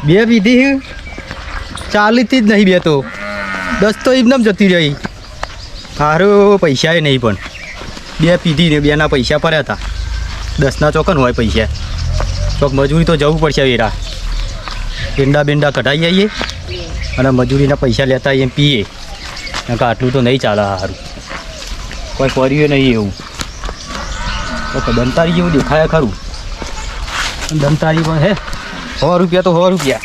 બે પીધી ચાલીથી જ નહીં બે તો 10 તો એમને જતી રહી. સારું પૈસા નહીં પણ બે પીધી ને બેના પૈસા પડ્યા હતા. 10ના ચોકન હોય પૈસા. ચોક મજૂરી તો જવું પડશે વેરા. બેંડા બેંડા કઢાઈ આવીએ અને મજૂરીના પૈસા લેતા એમ પીએ. કારણ કે આટલું તો નહીં ચાલે. સારું કોઈ કર્યું નહીં એવું. તો દંતારી જેવું દેખાય ખરું. દંતારી પણ હે 100 રૂપિયા તો 100 રૂપિયા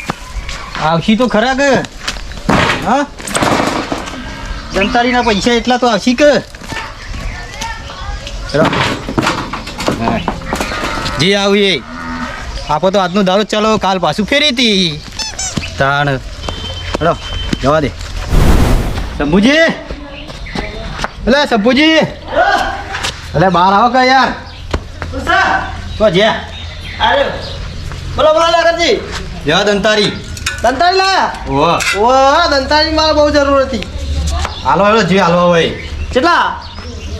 આવશી તો ખરા કે. હા દંતારીના પૈસા એટલા તો આવશી કે. જી આવીએ આપણે તો આજનો દારૂ ચાલો કાલ પાછું ફેરી હતી તાણ. હલો જવા દે શંભુજી. એટલે શંભુજી એટલે બહાર આવો કે યાર. તો જ્યાં બોલો બોલો લાગરજી. જવા દંતારી. દંતારી લાયા? ઓહ દંતારી મારે બહુ જરૂર હતી. હાલો હાલો જે હાલવા હોય. કેટલા?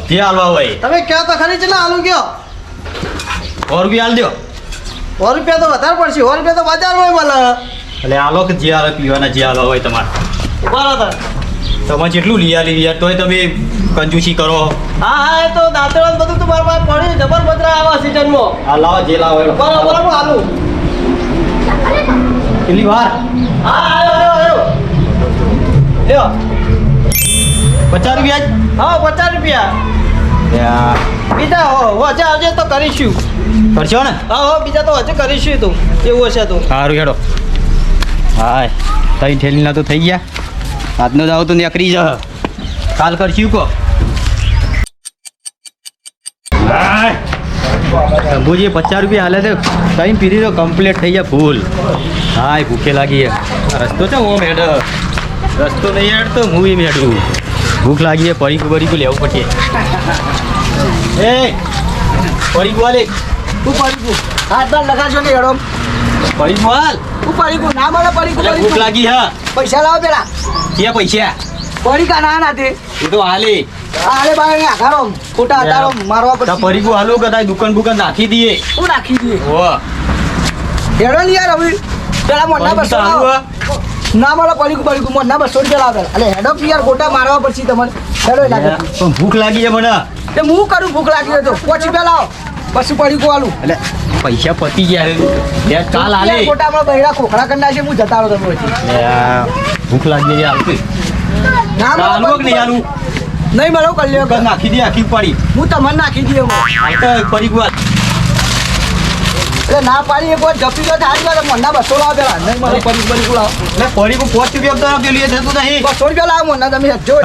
જે હાલવા હોય. તમે કહો તો ખરી કેટલા હાલું કયો? 100 રૂપિયા હાલ દો. 100 રૂપિયા તો વધારે પડશે. 100 રૂપિયા તો બજાર હોય મળે. એટલે હાલો કે જે હાલે પીવાના જે હાલવા હોય તમારે. બરાબર. તમે જેટલું લઈ યાર તોય તમે કંજૂસી કરો. હા હા એ તો દાંતેડા બધું તો મારા પાસે પડ્યું જબર બજરા આવા સિઝનમાં. હા લાવો જે લાવો. બરાબર બરાબર હાલું. કેટલી વાર? હા આવ્યો. લ્યો 50 રૂપિયા જ? હા 50 રૂપિયા. બીજા હજે આવજે તો કરીશું. કરશો ને? હા બીજા તો હજુ કરીશું તું એવું હશે તો. સારું હેડો. હાય તઈ ઠેલીના તો થઈ ગયા. આજનો દાવ તો નીકળી જા. કાલ કરશું કો. શંભુજી 50 રૂપિયા હાલે છે. કઈ પીધી તો કમ્પ્લીટ થઈ ગયા ફૂલ. હાય ભૂખે લાગી. રસ્તો છે ઓમ હેડ. રસ્તો નહીં હેડ તો હું એમ હેડું. ભૂખ લાગી પરીકું લેવું પડશે. એ પરીકું હાલે. તું પડીકું હાથ બાર લગાડશો ને હેડો. પરીકું હાલ. તું પડીકું ના મળે પડીકું. ભૂખ લાગી હા. પૈસા લાવો પેલા. ક્યાં પૈસા? પડીકા ના નાથી એ તો હાલે. અરે બાય આધારો ખોટા આધારો મારવા પડશે. પરીકું હાલો કદાચ દુકાન બુકાન નાખી દઈએ. હું નાખી દઈએ. ઓ હેડો ને યાર હવે પેલા મોટા 200 લાવો. ના મળે પડીકું મોટા 200 રૂપિયા લાવો. અલે હેડો યાર ખોટા મારવા પડશે તમારે. હેડો લાગે પણ ભૂખ લાગી છે મને. તે હું કરું ભૂખ લાગી હોય તો 5 રૂપિયા લાવો પછી પડીકું આલું. એટલે પૈસા પતી ગયા. કાલ હાલે. ખોટા આપણા બહેરા ખોખડા કરી છે. હું જતા રહો તમે ભૂખ લાગી છે હાલતું. ના હાલવું કે નહીં હાલવું? નહીં મળો કરી લ્યો. નાખી દે આખી પાડી. હું તમને નાખી દઈએ પરીકું હાલ. એટલે ના પાડી એક વાર જપી ગયો હારી વાર મોટા 200 લાવો પેલા. નહીં મળે પડીકું લાવો. એટલે પરીકું 5 રૂપિયા તો પેલી થતું નહીં. 200 રૂપિયા લાવો મોટા તમે જો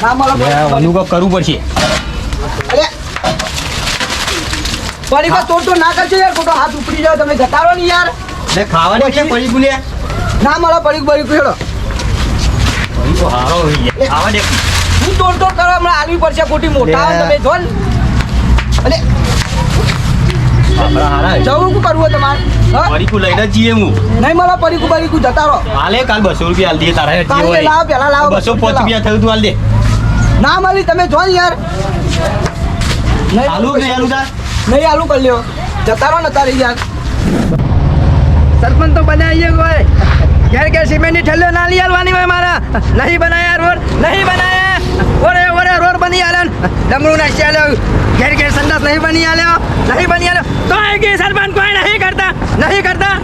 ના મળે અનુભવ કરવું પડશે. અરે પડીકો તોડ તો ના કરજો યાર ખોટો હાથ ઉપડી જાવ તમે જતા રહો ને યાર. એટલે ખાવાની છે પરીકું લે. ના મળે પડીકું હેડો. પરીકું હારો હોય ગયા. ખાવા દે. હું તોડ કરવા હમણાં આવી પડશે ખોટી મોટા આવે તમે જો ને. અરે જવું શું કરવું હોય તમારે? પરીકું લઈને જઈએ હું. નહીં મળે પડીકું જતા રહો. હાલે કાલ 200 રૂપિયા હાલ દે તારા. કાલે લાવો પેલા લાવો 205 રૂપિયા થયું તું હાલ દે. ના મળી તમે જો ને યાર. હાલું કે નહીં હાલું તાર? નહીં હાલું કરી લ્યો જતા રહો ને તારી યાર. સરપંચ તો બનાવીએ કોઈ ઘેર સિમેન્ટની ઠેલીઓ ના લઈ આવવાની હોય મારા. નહીં બનાયા રોડ નહીં બનાયા. ઓરે રોડ બની આલ્યો. ડમરું નાખી આલ્યો. ઘેર સંડાસ નહીં બની આલ્યો. તો કે સરપંચ કોઈ નહીં કરતા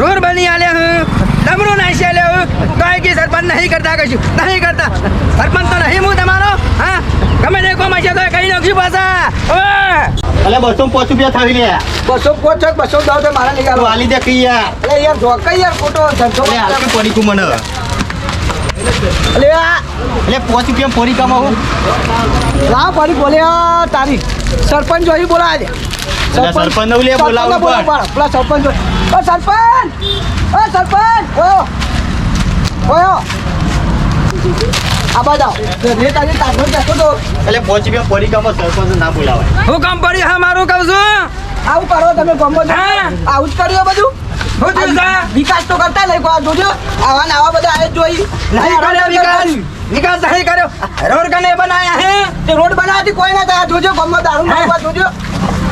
રોડ બની આલ્યો હું. ડમરું નાખી આલ્યો. તો કે સરપંચ નહીં કરતા કશું નહીં કરતા. સરપંચ તો નહીં હું તમારો. હા ગમે તે કોમ હશે તો કઈ નાખ્યું પાછા. એટલે 205 રૂપિયા થઈ ગયા. 205 210 તો મારા નીકળો. હાલી દે કઈ યાર. અરે યાર જો કઈ યાર ખોટો ધંધો. એટલે હાલતું પડીકું મને. અલે એટલે 5 રૂપિયા પડીકામાં હું. લા પડી બોલ્યા તારી સરપંચ જોઈ બોલાવે છે. સરપંચ ને લે બોલાવું પણ. પેલા સરપંચ ઓયો આબા જાઓ રે તારી તારો જતો તો. એટલે 5 રૂપિયા પડીકામાં સરપંચ ના બોલાવાય. હું કામ પડી હા મારું કહું છું. આવું કરો તમે ગમો આવું જ કર્યો બધું. વિકાસ તો કરતા નહીં કોઈ જોજો. આવા બધા આવે જોઈ નહીં કર્યો વિકાસ નહીં કર્યો. રોડ કને બનાયા હે તે રોડ બનાવતી કોઈ ના થાય જોજો ગમો દારૂ નાખવા જોજો.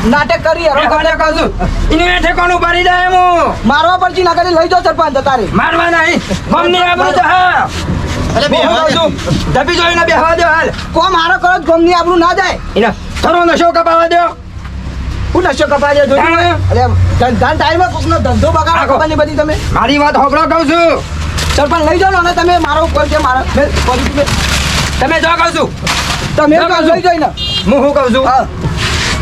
નાટક કરી હેરો કોને કહું છું ઇને ઠેકાણું ભરી દે હું મારવા પડતી ના કરી લઈ જાઓ સરપંચ તારે મારવા નહીં ગમની આબરૂ તો હા અરે બે દબી જોઈને બેહવા દો હાલ કોમ હારો કરો ગમની આબરૂ ના જાય ઇને થોડો નશો કપાવા દો હું નશો કપાવા દે જોજો અરે ધન ટાઈમે કોકનો ધંધો બગાડો ખબર નહીં બધી તમે મારી વાત હોબળો કહું છું સરપંચ લઈ જાઓ ને તમે મારો ઉપર છે મારા તમે જો કહું છું તમે લઈ જઈને હું શું કહું છું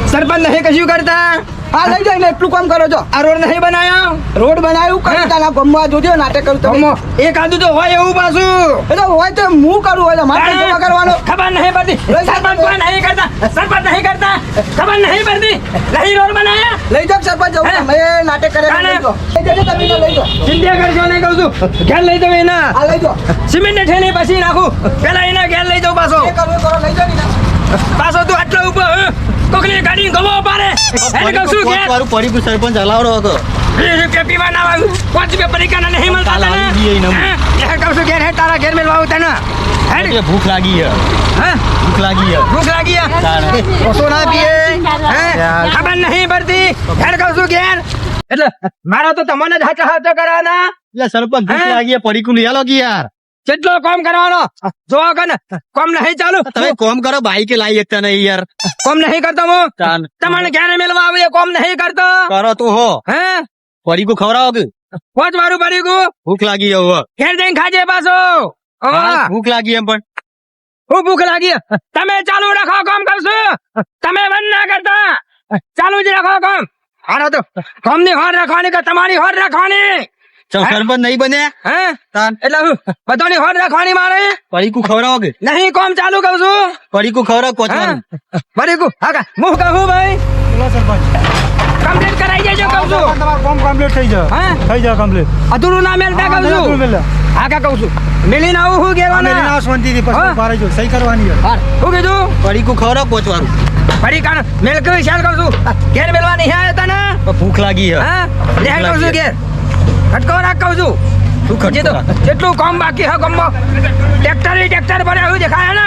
સરપંચ નહીં કશું કરતા હા લઈ જઈને એટલું કામ કરો છો આ રોડ નહીં બનાવ્યો રોડ બનાવ્યું કઈ તારા ગમવા જોજો નાટક કરું તમે એક આદુ તો હોય એવું પાછું એટલે હોય તો હું કરું હોય મારે જમા કરવાનો ખબર નહીં પડતી સરપંચ કોઈ નહીં કરતા સરપંચ નહીં કરતા ખબર નહીં પડતી નહીં રોડ બનાવ્યા લઈ જાઓ સરપંચ જાવ મેં નાટક કરે લઈ જાઓ તમે લઈ જાઓ ચિંતા કરજો નહીં કહું છું ઘેર લઈ જાઓ એના હા લઈ જાઓ સિમેન્ટ ને ઠેલી પછી નાખું પેલા એના ઘેર લઈ જાઓ પાછો કરો લઈ જાઓ ને પાછો તું આટલો ઉપર કોકની ગાડી ગમો પારે એને કહું છું કે મારું પડી સરપંચ હલાવડો હતો 20 રૂપિયા પીવા ના આવ્યું 5 રૂપિયા પરીક્ષાના નહીં મળતા તને એ કહું છું ઘેર હે તારા ઘેર મેલવા આવું તને હે ભૂખ લાગી હે હા ભૂખ લાગી હે ભૂખ લાગી ઓછો ના પીએ હે ખબર નહીં પડતી ઘેર કહું છું ઘેર એટલે મારો તો તમને જ હાચો કરાના એટલે સરપંચ ભૂખ લાગી હે પડી કુલી આલો કે યાર કેટલો કામ કરવાનો જો કન કામ નહીં ચાલુ તમે કોમ કરો બાઈકે લાવી એકતા નહીં યાર કામ નહીં કરતો હું તમને ઘેરે મેલવા આવે કામ નહીં કરતો કરો તો હો હે પડી કો ખવડાવો કે પોચ મારું પડી ગયું ભૂખ લાગી હે હવે ઘેર જઈને ખાજે પાછો ભૂખ લાગી એમ પણ હું ભૂખ લાગી તમે ચાલુ રાખો કામ કરશો તમે બંધ ના કરતા ચાલુ જ રાખો કામ હારો તો કામની હોર રાખવાની કે તમારી હોર રાખવાની સરપંચ નહીં બને હે એટલે હું બધાની હોર રાખવાની મારે પડીકુ ખવડાવો કે નહીં કામ ચાલુ કહું છું પડીકુ ખવડાવો પહોંચવાનું પડીકુ હા કા હું કહું ભાઈ સરપંચ કમ્પ્લીટ કરાઈ દેજો કહું છું તમારું કામ કમ્પ્લીટ થઈ જાય હા થઈ જાય કમ્પ્લીટ અધૂરું ના મેલતા કહું છું હા કા કહું છું મિલીને આવું હું કહેવાના શાંતિથી પછી બારે જો સહી કરવાની છે હા હું કીધું પડીકુ ખવડાવો પહોંચવાનું ફરી કાન મેલ કઈ શાલ કહું છું ઘેર મેલવા નહીં આવ્યા તને ભૂખ લાગી હે હા લે કહું છું ઘેર ખટકો રાખ કહું છું તું ખટકો જેટલું કામ બાકી હે ગમો ટ્રેક્ટર ભરે એવું દેખાય ને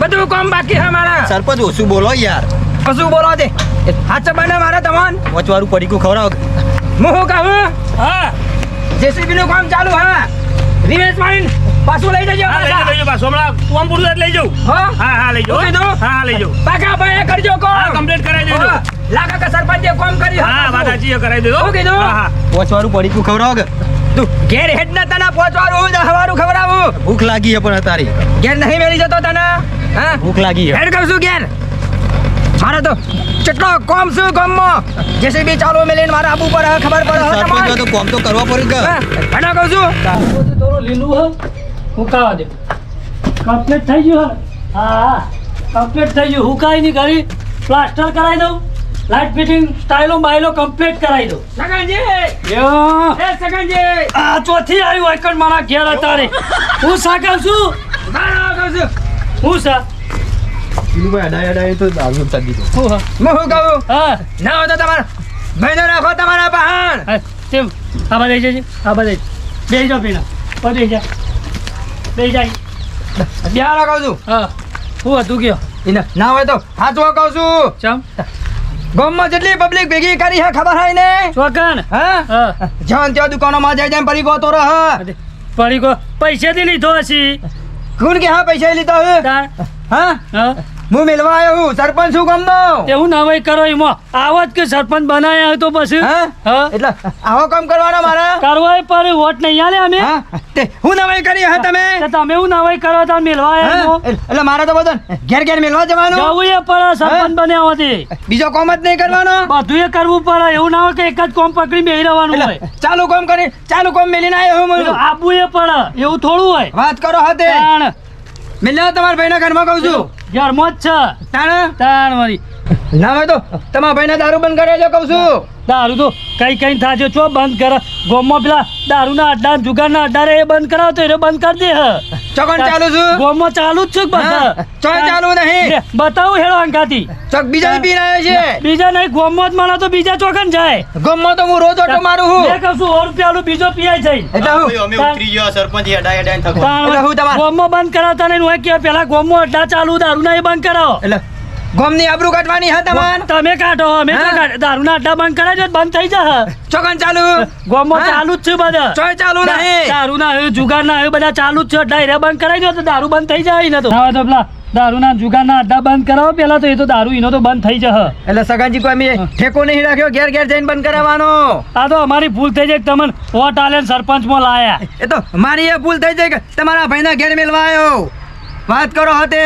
બધું કામ બાકી હે મારા સરપંચ ઓછું બોલો યાર કશું બોલો દે હાથ બને મારે તમન પહોંચવાનું પડીકુ ખવડાવો કે હું શું કહું હા જેસીબી નું કામ ચાલુ હા રિવેશ મારીને પાછું લઈ જજો લઈ જાઓ પાછો હમણાં કોમ પૂરું લઈ જાઉં હા લઈ જાઓ હા લઈ જાઉં પાકા ભાઈ કરજો કોમ કમ્પ્લીટ કરાવી દેજો લાગે કે સરપંચે કામ કરી હા વાત સાચી કરાવી દેજો શું કીધું પહોંચવાનું પડીકુ ખવડાવો કે તું ઘેર હેડ ના તને પહોંચવાનું હવાનું ખવડાવું ભૂખ લાગી હે પણ તારી ઘેર નહીં મેળી જતો તને હા ભૂખ લાગી હે હેડ કહું છું ઘેર મારે તો કેટલો કોમ શું કોમમાં જેસીબી ચાલુ મેલીને મારા આબુ પર ખબર પડે સરપંચ તો કોમ તો કરવા પડે કે હેડા કહું છું થોડું લીલું હોય હુકાવા દે કમ્પ્લીટ થઈ ગયું હા કમ્પ્લીટ થઈ ગયું હુકાઈ નહીં કરી પ્લાસ્ટર કરાવી દઉં લાઇટ ફિટિંગ સ્ટાઇલો બાઇલો કમ્પ્લીટ કરાવી દઉં સગનજી યો એ સગનજી આ ચોથી આવ્યું એકણ મારા ઘેર અત્યારે હું સાકર છું મારા કહું છું હું સા ભાઈ અડાય તો દારૂ ઉતારી દીધો હું હા હું શું કહું હા ના હોય તો તમારા ભાઈને રાખો તમારા બહાન તેમ આ બધા જજે આ બધા બે જાઓ પીના બધે જા બે જાય બિહાર કહું છું હા હું હતું ગયો એને ના હોય તો હાચવા કહું છું ચમ ગામમાં જેટલી પબ્લિક ભેગી કરી હે ખબર હોય ને ચોકન હા હા જ્યાં ત્યાં દુકાનોમાં જાય જાય પડી ગયો તો રહ પડી ગયો પૈસેથી લીધો હશી કોણ કે હા પૈસા લીધા હે તાર હા હા હું મિલવા આવ્યો હું સરપંચ છું ગામનો તે હું નવાઈ કરો એમાં આવો જ કે સરપંચ બનાયા હોય તો પછી હા હા એટલે આવો કામ કરવાનો મારા કરવાય પર વોટ નહીં આલે અમે હા તે હું નવાઈ કરી હે તમે તો તમે હું નવાઈ કરો તો મિલવા હા? આવ્યા એટલે મારે તો બધું ઘેર ઘેર મિલવા જવાનું જવું એ પડે સરપંચ બન્યા હોતી બીજો કામ જ નહીં કરવાનો બધું એ કરવું પડે એવું ના હોય કે એક જ કોમ પકડી બેહી રહેવાનું હોય એટલે ચાલુ કામ કરી ચાલુ કામ મેલીને આવ્યો હું પેલું આબુ એ પડે એવું થોડું હોય વાત કરો હતે તાણ મિલ્યા તમારા ભાઈના ઘરમાં કહું છું ઘરમાં જ છે તાણ તાણ વળી ના હોય તો તમારા ભાઈને દારૂ બંધ કરે છે કહું છું દારૂ તો કઈ થાજો છો બંધ કરે ગોમમાં પેલા દારૂના અડ્ડા જુગારના અડ્ડા રે એ બંધ કરાવો તો એ બંધ કરી દે હે ચોકન ચાલુ છું ગોમમાં ચાલુ જ છે કે બધા હા, ચોય ચાલુ નહીં લે, બતાવું હેડો અંકાથી ચોક બીજા બી પીને આવ્યો છે બીજા નહીં ગોમમાં જ માણા તો બીજા ચોકન જાય ગમમાં તો હું રોજ ઓટો મારું હું મેં કહું છું 100 રૂપિયાનું બીજો પીઆઈ જાય એટલે હું અમે ઉતરી ગયા સરપંચ અડાય અડાય થકો એટલે હું તમારે ગોમમાં બંધ કરાવતા નહીં હોય કે પેલા ગોમમાં અડ્ડા ચાલુ દારૂના એ બંધ કરાવો એટલે ગોમની આબરૂ કાઢવાની હા તમાર તમે કાઢો અમે તો દારૂના અડ્ડા બંધ કરાવજો તો બંધ થઈ જશે ચોકન ચાલુ ગોમમાં હા? ચાલુ જ છે બધા ચોય ચાલુ નહીં દારૂના હવે જુગારના હવે બધા ચાલુ જ છે ડાયરે બંધ કરાવી દો તો દારૂ બંધ થઈ જાય ને તો હવે તો પેલા દારૂના જુગારના અડ્ડા બંધ કરાવો પેલા તો એ તો દારૂ એનો તો બંધ થઈ જશે એટલે સગાજી કોઈ અમે ઠેકો નહીં રાખ્યો ઘેર ઘેર જઈને બંધ કરાવવાનો આ તો અમારી ભૂલ થઈ જાય કે તમને વોટ આલે સરપંચમાં લાયા એ તો મારી એ ભૂલ થઈ જાય કે તમારા ભાઈના ઘેર મેલવા આવ્યો વાત કરો હતે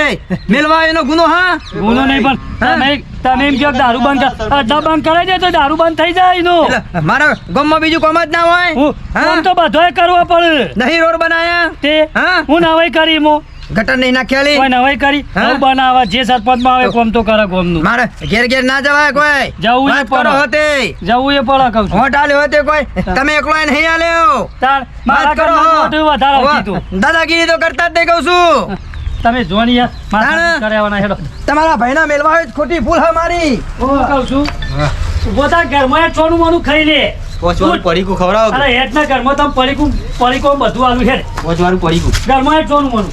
મેલવા એનો ગુનો હા ગુનો નહીં પણ તમે એમ કહો કે દારૂ બંધ અડ્ડા બંધ કરાવી દે તો દારૂ બંધ થઈ જાય એનો એટલે મારા ગામમાં બીજું કોમ જ ના હોય હું હા? આમ તો બધોય કરવો પડે નહીં રોડ બનાયા તે હા? હું નવાઈ કરી મો ગટર નહીં નાખ્યાલી કોઈ નવાઈ કરી હા? હું બનાવવા જે સરપંચમાં આવે કોમ તો કરે કોમનું મારે ઘેર ઘેર ના જવાય કોઈ જવું એ વાત કરો પડે. હતે જવું એ પડે કહું છું હોટ આલ્યો હતે કોઈ તમે એકલો આઈને નહીં આલ્યો તાર મારા વાત કરો કરતાં મોટું વધારે આવતી તું. દાદાગીરી તો કરતા જ નહીં કહું છું તમે જોની યાર માથા તાણે. કરાવવાના હેડો તમારા ભાઈના મેલવા હોય તો ખોટી ભૂલ હા મારી હું કહું છું પોતા ઘરમાં એક છોનું મોનું ખાઈ લે પોચવાળું પડીકું ખવડાવો અરે હેઠના ઘરમાં તમે પડીકું બધું આલું હેડ પોચવાળું પડીકું ઘરમાં એક છોનું મોનું